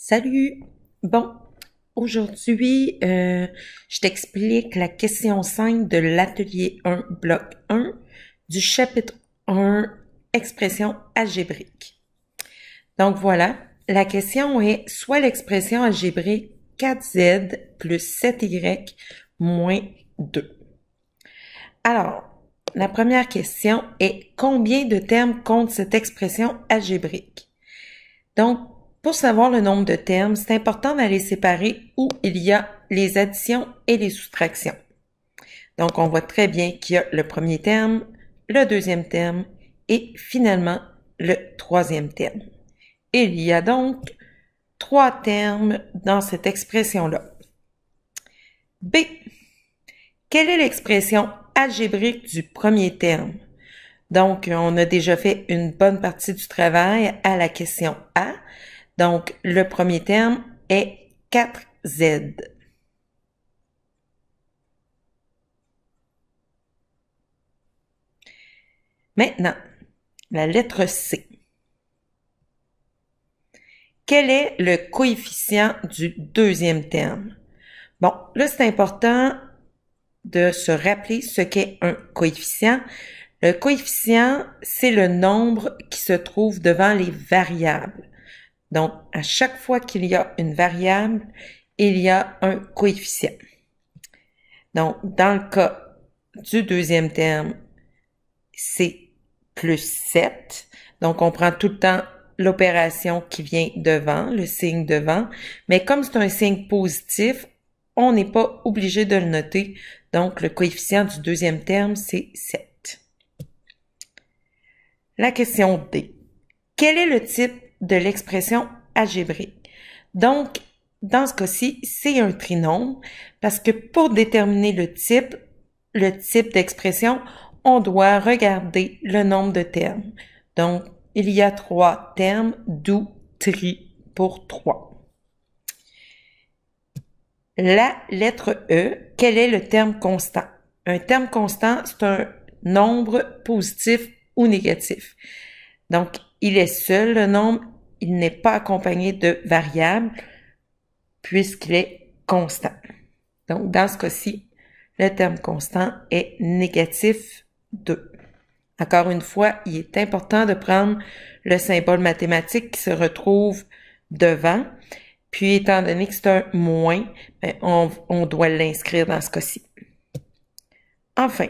Salut! Bon, aujourd'hui, je t'explique la question 5 de l'atelier 1, bloc 1, du chapitre 1, expression algébrique. Donc voilà, la question est soit l'expression algébrique 4z plus 7y moins 2. Alors, la première question est combien de termes compte cette expression algébrique? Donc, pour savoir le nombre de termes, c'est important d'aller séparer où il y a les additions et les soustractions. Donc, on voit très bien qu'il y a le premier terme, le deuxième terme et finalement le troisième terme. Il y a donc 3 termes dans cette expression-là. B. Quelle est l'expression algébrique du premier terme? Donc, on a déjà fait une bonne partie du travail à la question A. Donc, le premier terme est 4z. Maintenant, la lettre C. Quel est le coefficient du deuxième terme? Bon, là, c'est important de se rappeler ce qu'est un coefficient. Le coefficient, c'est le nombre qui se trouve devant les variables. Donc, à chaque fois qu'il y a une variable, il y a un coefficient. Donc, dans le cas du deuxième terme, c'est plus 7. Donc, on prend tout le temps l'opération qui vient devant, le signe devant. Mais comme c'est un signe positif, on n'est pas obligé de le noter. Donc, le coefficient du deuxième terme, c'est 7. La question D. Quel est le type de l'expression algébrique? Donc, dans ce cas-ci, c'est un trinôme parce que pour déterminer le type d'expression, on doit regarder le nombre de termes. Donc, il y a 3 termes, d'où tri pour 3. La lettre E, quel est le terme constant? Un terme constant, c'est un nombre positif ou négatif. Donc, il est seul, le nombre, il n'est pas accompagné de variables puisqu'il est constant. Donc, dans ce cas-ci, le terme constant est négatif 2. Encore une fois, il est important de prendre le symbole mathématique qui se retrouve devant. Puis, étant donné que c'est un moins, on doit l'inscrire dans ce cas-ci. Enfin,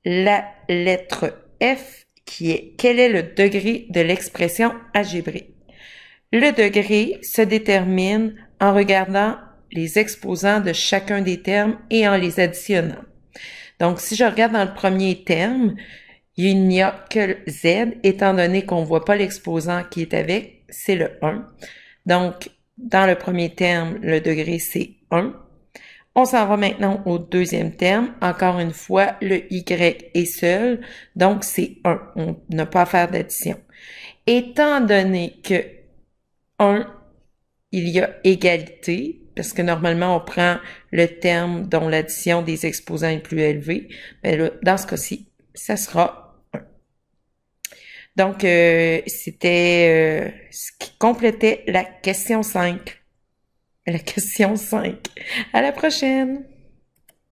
la lettre F qui est quel est le degré de l'expression algébrique? Le degré se détermine en regardant les exposants de chacun des termes et en les additionnant. Donc, si je regarde dans le premier terme, il n'y a que Z, étant donné qu'on ne voit pas l'exposant qui est avec, c'est le 1. Donc, dans le premier terme, le degré, c'est 1. On s'en va maintenant au deuxième terme. Encore une fois, le Y est seul, donc c'est 1. On n'a pas à faire d'addition. Étant donné que 1, il y a égalité, parce que normalement, on prend le terme dont l'addition des exposants est plus élevée, mais là, dans ce cas-ci, ça sera 1. Donc, c'était ce qui complétait la question 5. La question 5. À la prochaine!